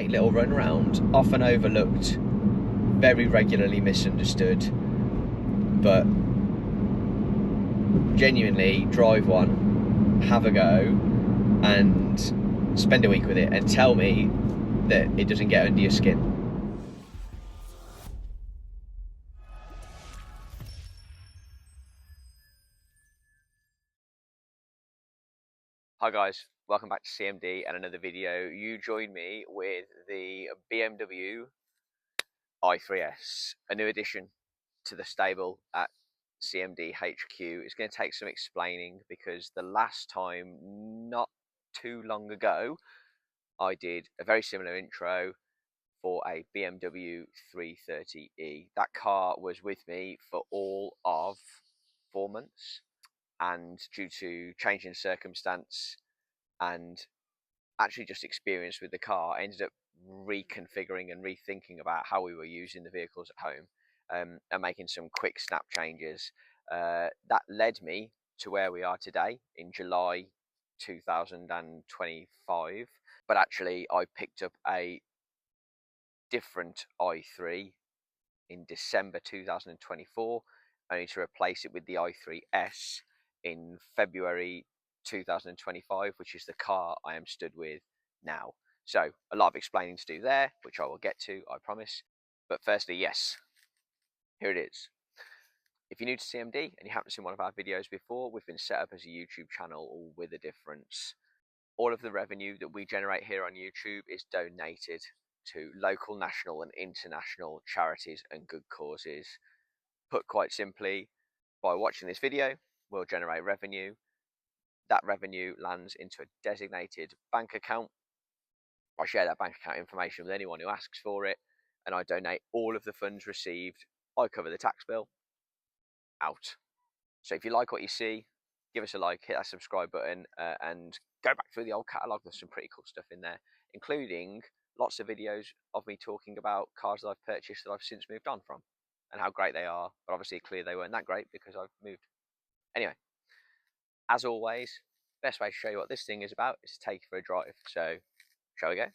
great little run around, often overlooked, very regularly misunderstood, but genuinely drive one, have a go, and spend a week with it and tell me that it doesn't get under your skin. Hi guys, welcome back to CMD and another video. You join me with the BMW i3s, a new addition to the stable at CMD HQ. It's going to take some explaining because the last time, not too long ago, I did a very similar intro for a BMW 330e. That car was with me for all of 4 months, and due to change in circumstance and actually just experience with the car, I ended up reconfiguring and rethinking about how we were using the vehicles at home, and making some quick snap changes. That led me to where we are today in July 2025. But actually, I picked up a different i3 in December 2024, only to replace it with the i3s in February 2025, which is the car I am stood with now. So a lot of explaining to do there, which I will get to, I promise. But firstly, yes, here it is. If you're new to CMD and you haven't seen one of our videos before, we've been set up as a YouTube channel, all with a difference. All of the revenue that we generate here on YouTube is donated to local, national and international charities and good causes. Put quite simply, by watching this video, we'll generate revenue. That revenue lands into a designated bank account. I share that bank account information with anyone who asks for it, and I donate all of the funds received. I cover the tax bill out. So if you like what you see, give us a like, hit that subscribe button, and go back through the old catalogue. There's some pretty cool stuff in there, including lots of videos of me talking about cars that I've purchased that I've since moved on from and how great they are. But obviously, clearly they weren't that great because I've moved. Anyway, as always, best way to show you what this thing is about is to take you for a drive. So, shall we go?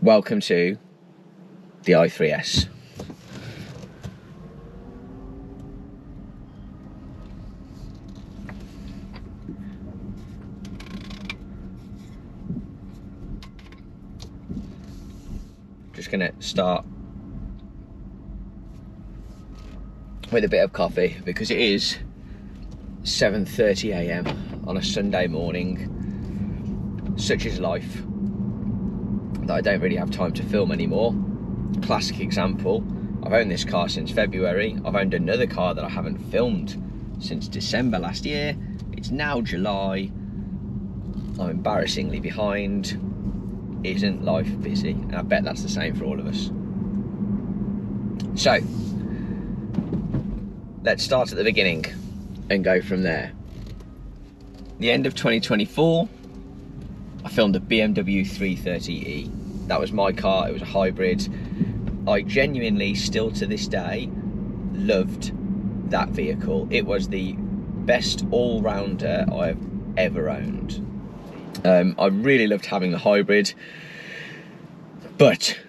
Welcome to the i3s. Just gonna start with a bit of coffee because it is 7:30 AM on a Sunday morning. Such is life that I don't really have time to film anymore. Classic example, I've owned this car since February. I've owned another car that I haven't filmed since December last year. It's now July. I'm embarrassingly behind. Isn't life busy? And I bet that's the same for all of us. So, let's start at the beginning and go from there. The end of 2024, I filmed a BMW 330e. That was my car, it was a hybrid. I genuinely, still to this day, loved that vehicle. It was the best all-rounder I've ever owned. I really loved having the hybrid, but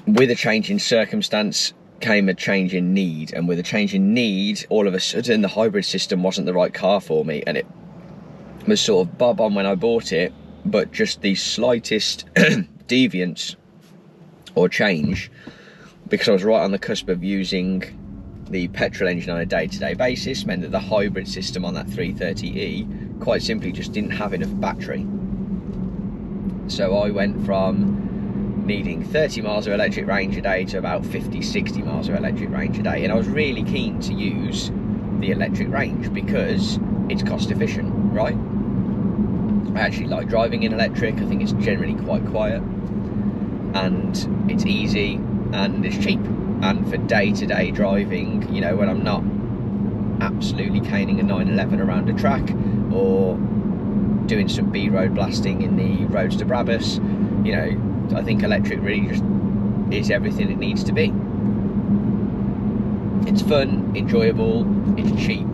with a change in circumstance came a change in need, and with a change in need, all of a sudden the hybrid system wasn't the right car for me, and it was sort of bob on when I bought it, but just the slightest deviance or change, because I was right on the cusp of using the petrol engine on a day-to-day basis, meant that the hybrid system on that 330e quite simply just didn't have enough battery. So I went from needing 30 miles of electric range a day to about 50-60 miles of electric range a day, and I was really keen to use the electric range because it's cost efficient, right? I actually like driving in electric. I think it's generally quite quiet and it's easy and it's cheap, and for day-to-day driving, you know, when I'm not absolutely caning a 911 around a track or doing some B-road blasting in the roads to Brabus, you know, I think electric really just is everything it needs to be. It's fun, enjoyable, it's cheap,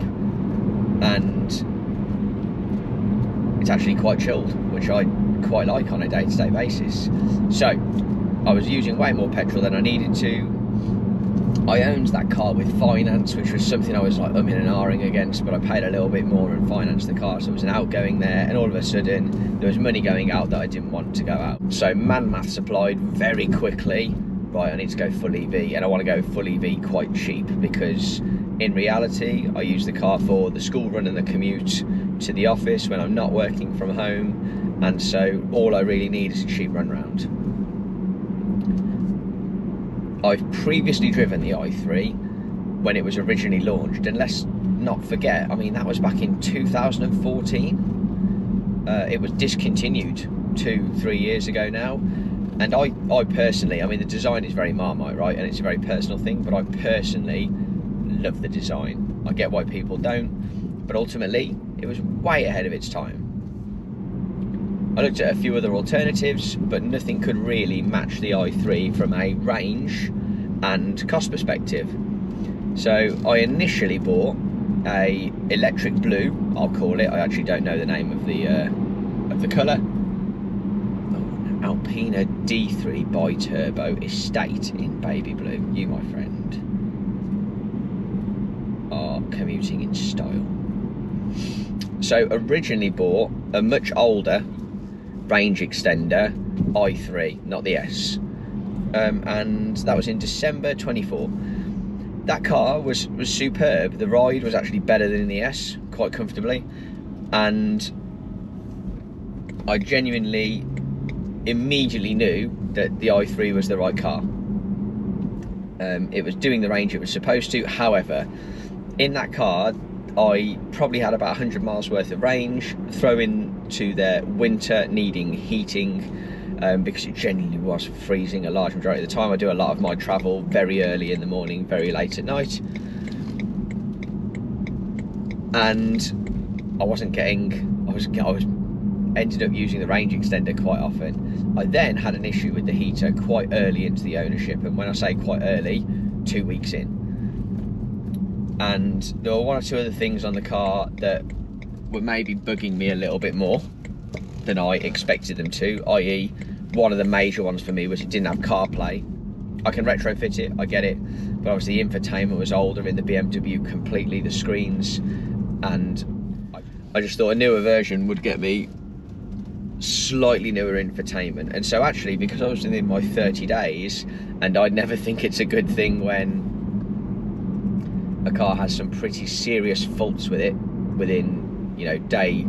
it's actually quite chilled, which I quite like on a day-to-day basis. So I was using way more petrol than I needed to. I owned that car with finance, which was something I was like umming and ahhing against, but I paid a little bit more and financed the car, so there was an outgoing there, and all of a sudden there was money going out that I didn't want to go out. So man maths applied very quickly. Right, I need to go full EV, and I want to go full EV quite cheap, because in reality I use the car for the school run and the commute to the office when I'm not working from home, and so all I really need is a cheap run round. I've previously driven the i3 when it was originally launched, and let's not forget, I mean, that was back in 2014. It was discontinued 2-3 years ago now. And I personally, I mean, the design is very Marmite, right? And it's a very personal thing, but I personally love the design. I get why people don't, but ultimately, it was way ahead of its time. I looked at a few other alternatives, but nothing could really match the i3 from a range and cost perspective. So I initially bought a electric blue, I'll call it. I actually don't know the name of the colour. Alpina D3 bi-turbo estate in baby blue. You, my friend, are commuting in style. So originally bought a much older range extender i3, not the S, and that was in December 24. That car was superb. The ride was actually better than the S, quite comfortably, and I genuinely immediately knew that the i3 was the right car. It was doing the range it was supposed to. However, in that car I probably had about 100 miles worth of range, throw into their winter needing heating, because it genuinely was freezing a large majority of the time. I do a lot of my travel very early in the morning, very late at night, and I ended up using the range extender quite often. I then had an issue with the heater quite early into the ownership, and when I say quite early, 2 weeks in. And there were one or two other things on the car that were maybe bugging me a little bit more than I expected them to, i.e. one of the major ones for me was it didn't have CarPlay. I can retrofit it, I get it, but obviously the infotainment was older in the BMW completely, the screens, and I just thought a newer version would get me slightly newer infotainment. And so actually, because I was within my 30 days, and I never think it's a good thing when a car has some pretty serious faults with it within, you know, day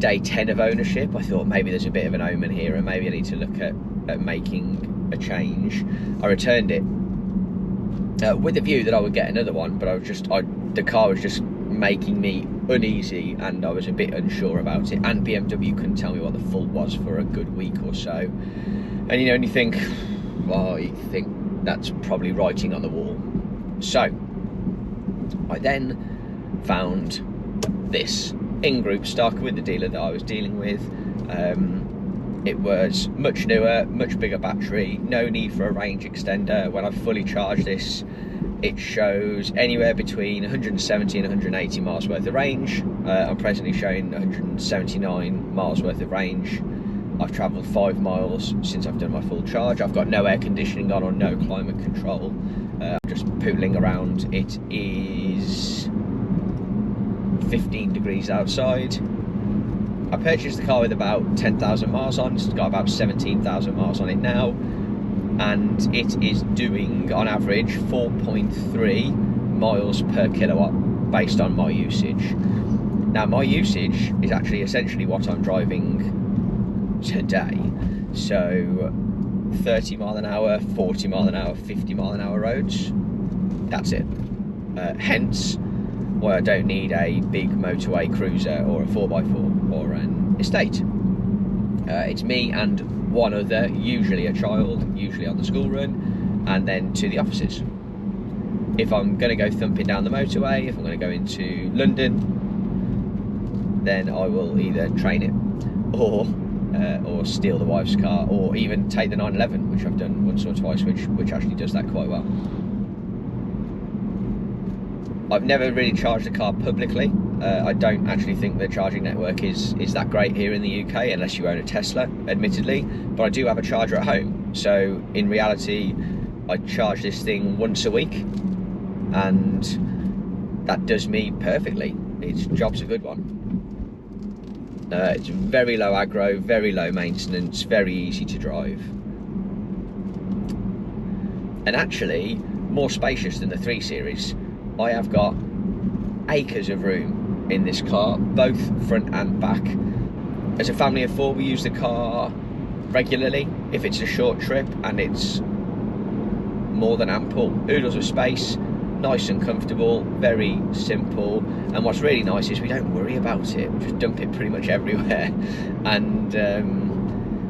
10 of ownership, I thought maybe there's a bit of an omen here and maybe I need to look at making a change. I returned it with the view that I would get another one, but the car was just making me uneasy and I was a bit unsure about it, and BMW couldn't tell me what the fault was for a good week or so. And you know, and you think, well, you think that's probably writing on the wall. So I then found this in-group stock with the dealer that I was dealing with. It was much newer, much bigger battery, no need for a range extender. When I fully charge this, it shows anywhere between 170 and 180 miles worth of range. I'm presently showing 179 miles worth of range. I've travelled 5 miles since I've done my full charge. I've got no air conditioning on or no climate control. I'm just pootling around. It is 15 degrees outside. I purchased the car with about 10,000 miles on. It's got about 17,000 miles on it now, and it is doing on average 4.3 miles per kilowatt based on my usage. Now my usage is actually essentially what I'm driving today, so 30 mile an hour, 40 mile an hour, 50 mile an hour roads, that's it. Hence why I don't need a big motorway cruiser or a 4x4 or an estate. It's me and one other, usually a child, usually on the school run, and then to the offices. If I'm going to go thumping down the motorway, if I'm going to go into London, then I will either train it or steal the wife's car, or even take the 911, which I've done once or twice, which actually does that quite well. I've never really charged the car publicly, I don't actually think the charging network is that great here in the UK, unless you own a Tesla, admittedly, but I do have a charger at home. So in reality, I charge this thing once a week, and that does me perfectly. Its job's a good one. It's very low aggro, very low maintenance, very easy to drive. And actually, more spacious than the 3 Series. I have got acres of room in this car, both front and back. As a family of 4, we use the car regularly if it's a short trip, and it's more than ample. Oodles of space, nice and comfortable, very simple, and what's really nice is we don't worry about it. We just dump it pretty much everywhere, and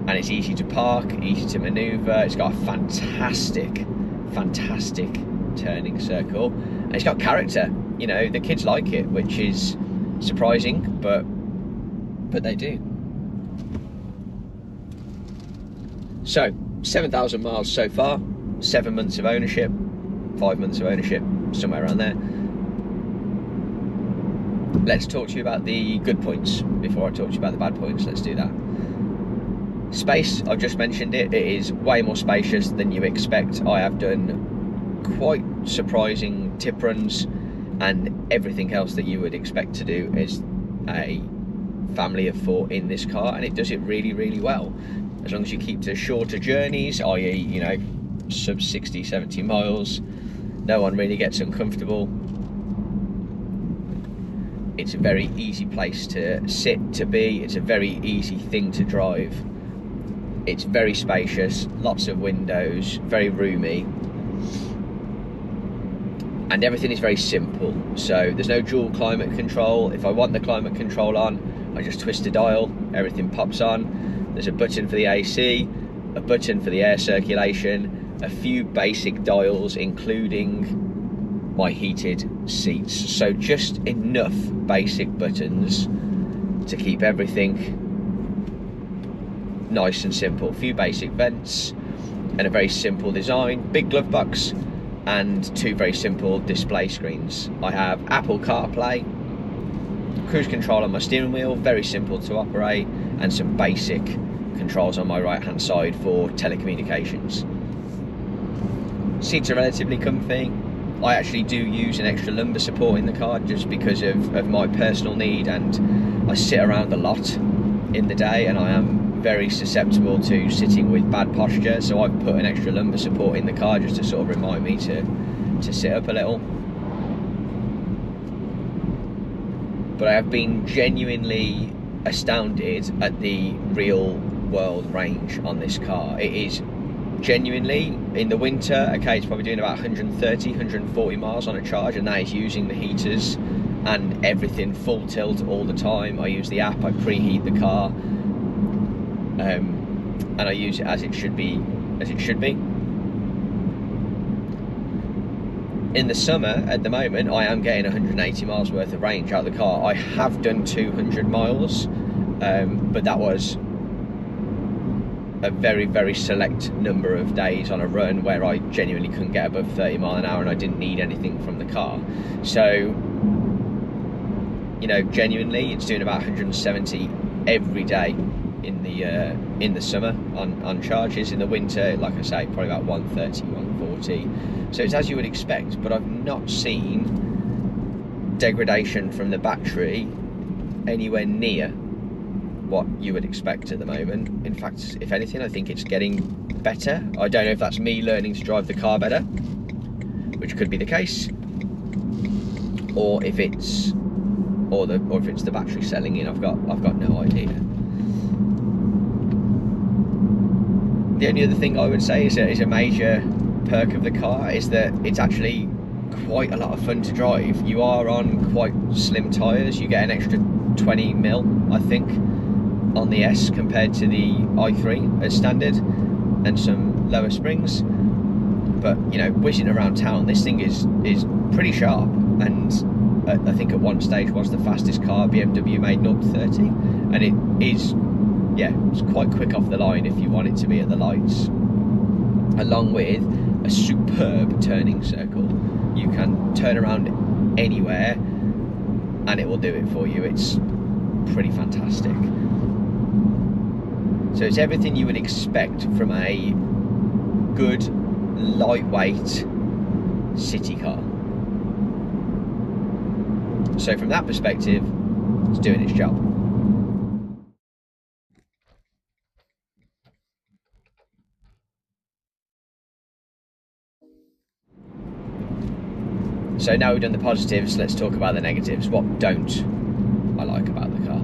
it's easy to park, easy to manoeuvre. It's got a fantastic turning circle, and it's got character. You know, the kids like it, which is surprising, but they do. So 7,000 miles so far, 7 months of ownership, 5 months of ownership, somewhere around there. Let's talk to you about the good points before I talk to you about the bad points. Let's do that. Space, I've just mentioned it. It is way more spacious than you expect. I have done quite surprising tip runs and everything else that you would expect to do as a family of 4 in this car, and it does it really, really well. As long as you keep to shorter journeys, i.e., you know, sub 60, 70 miles, no one really gets uncomfortable. It's a very easy place to sit, to be. It's a very easy thing to drive. It's very spacious, lots of windows, very roomy, and everything is very simple. So there's no dual climate control. If I want the climate control on, I just twist a dial, everything pops on. There's a button for the AC, a button for the air circulation, a few basic dials, including my heated seats. So just enough basic buttons to keep everything nice and simple. A few basic vents and a very simple design, big glove box, and 2 very simple display screens. I have Apple CarPlay, cruise control on my steering wheel, very simple to operate, and some basic controls on my right hand side for telecommunications. Seats are relatively comfy. I actually do use an extra lumbar support in the car just because of my personal need, and I sit around a lot in the day and I am very susceptible to sitting with bad posture, so I've put an extra lumbar support in the car just to sort of remind me to sit up a little. But I have been genuinely astounded at the real world range on this car. It is genuinely, in the winter, okay, it's probably doing about 130, 140 miles on a charge, and that is using the heaters and everything full tilt all the time. I use the app, I preheat the car, and I use it as it should be, In the summer, at the moment, I am getting 180 miles worth of range out of the car. I have done 200 miles, but that was a very, very select number of days on a run where I genuinely couldn't get above 30 miles an hour and I didn't need anything from the car. So, you know, genuinely, it's doing about 170 every day in the summer on charges. In the winter, like I say, probably about 130, 140. So it's as you would expect, but I've not seen degradation from the battery anywhere near what you would expect at the moment. In fact, if anything, I think it's getting better. I don't know if that's me learning to drive the car better, which could be the case, or if it's the battery selling in. I've got no idea. The only other thing I would say is a major perk of the car is that it's actually quite a lot of fun to drive. You are on quite slim tyres. You get an extra 20 mil, I think, on the S compared to the i3 as standard, and some lower springs. But you know, whizzing around town, this thing is pretty sharp, and I think at one stage was the fastest car BMW made 0 to 30, and it is, yeah, it's quite quick off the line if you want it to be at the lights, along with a superb turning circle. You can turn around anywhere and it will do it for you. It's pretty fantastic. So it's everything you would expect from a good, lightweight city car. So from that perspective, it's doing its job. So now we've done the positives, let's talk about the negatives. What don't I like about the car?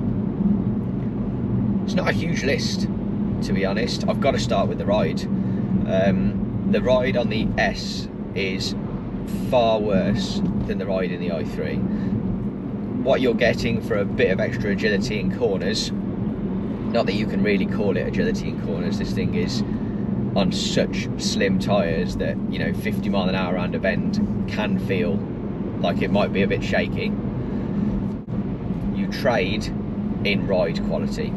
It's not a huge list, to be honest. I've got to start with the ride. The ride on the S is far worse than the ride in the i3. What you're getting for a bit of extra agility in corners, not that you can really call it agility in corners, this thing is on such slim tyres that, you know, 50 mile an hour around a bend can feel like it might be a bit shaky. You trade in ride quality.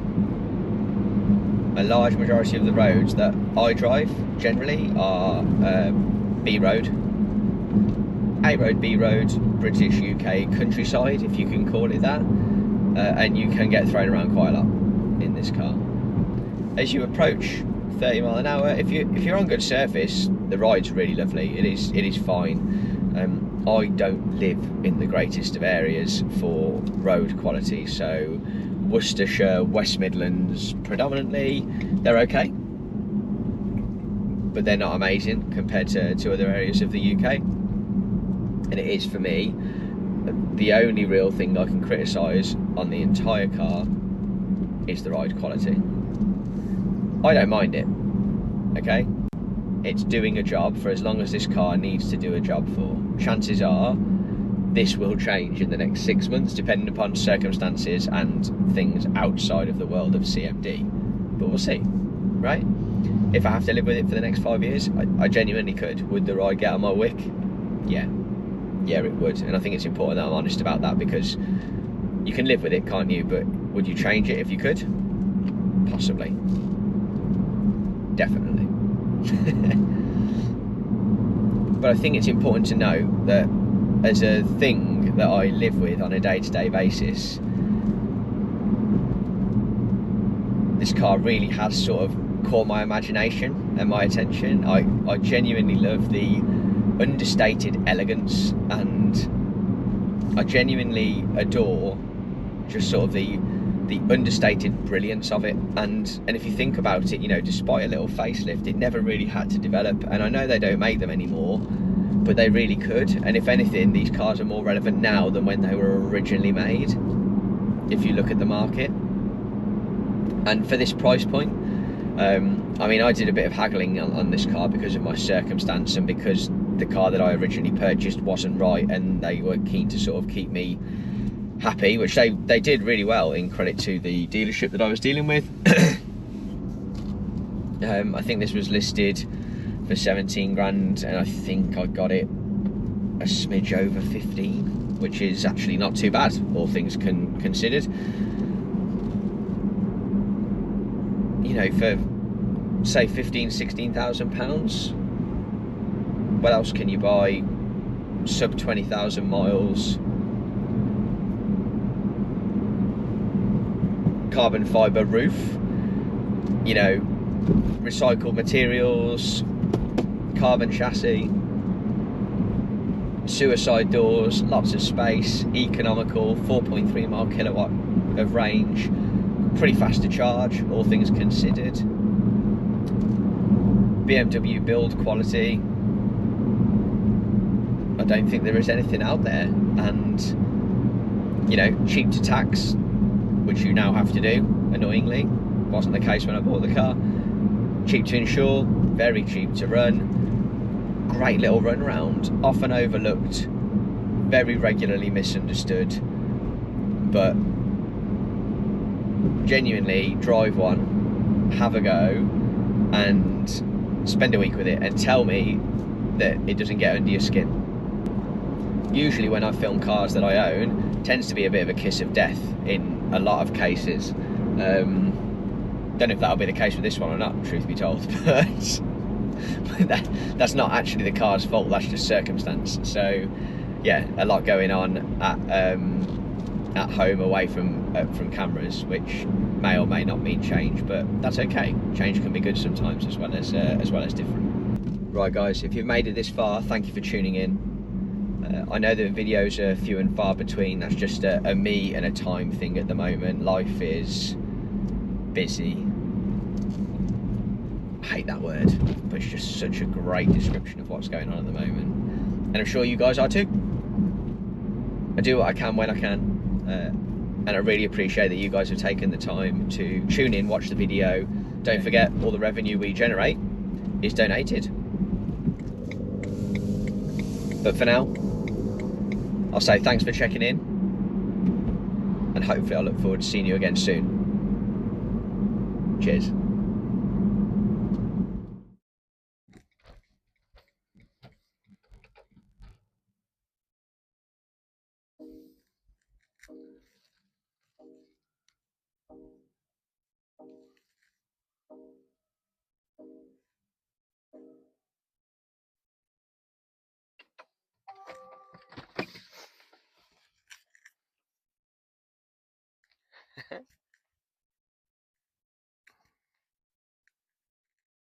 A large majority of the roads that I drive generally are B road, A road, B road, British, UK, countryside, if you can call it that, and you can get thrown around quite a lot in this car. As you approach 30 mile an hour, if you're on good surface, the ride's really lovely. It is fine. I don't live in the greatest of areas for road quality, so Worcestershire, West Midlands predominantly, they're okay, but they're not amazing compared to other areas of the UK. And it is, for me, the only real thing I can criticise on the entire car is the ride quality. I don't mind it, okay? It's doing a job for as long as this car needs to do a job for. Chances are this will change in the next 6 months, depending upon circumstances and things outside of the world of CMD. But we'll see, right? If I have to live with it for the next 5 years, I genuinely could. Would the ride get on my wick? Yeah. Yeah, it would. And I think it's important that I'm honest about that, because you can live with it, can't you? But would you change it if you could? Possibly. Definitely. But I think it's important to know that as a thing that I live with on a day-to-day basis, this car really has sort of caught my imagination and my attention. I genuinely love the understated elegance, and I genuinely adore just sort of the understated brilliance of it. And if you think about it, you know, despite a little facelift, it never really had to develop. And I know they don't make them anymore, but they really could. And if anything, these cars are more relevant now than when they were originally made, if you look at the market. And for this price point, I mean, I did a bit of haggling on this car because of my circumstance and because the car that I originally purchased wasn't right, and they were keen to sort of keep me happy, which they did really well, in credit to the dealership that I was dealing with. I think this was listed for 17 grand, and I think I got it a smidge over 15, which is actually not too bad, all things considered. You know, for say 16,000 pounds, what else can you buy? Sub 20,000 miles, carbon fibre roof, you know, recycled materials, carbon chassis, suicide doors, lots of space, economical, 4.3 mile kilowatt of range, pretty fast to charge, all things considered. BMW build quality, I don't think there is anything out there. And, you know, cheap to tax, which you now have to do, annoyingly. Wasn't the case when I bought the car. Cheap to insure, very cheap to run. Great little run around, often overlooked, very regularly misunderstood, but genuinely drive one, have a go, and spend a week with it and tell me that it doesn't get under your skin. Usually when I film cars that I own, it tends to be a bit of a kiss of death in a lot of cases. Don't know if that'll be the case with this one or not, truth be told, but that's not actually the car's fault, that's just circumstance. So yeah, a lot going on at at home away from cameras, which may or may not mean change, but that's okay. Change can be good sometimes as well as different. Right guys, if you've made it this far, thank you for tuning in. I know the videos are few and far between. That's just a me and a time thing at the moment. Life is busy. I hate that word, but it's just such a great description of what's going on at the moment. And I'm sure you guys are too. I do what I can when I can. And I really appreciate that you guys have taken the time to tune in, watch the video. Don't forget, all the revenue we generate is donated. But for now, I'll say thanks for checking in, and hopefully I look forward to seeing you again soon. Cheers.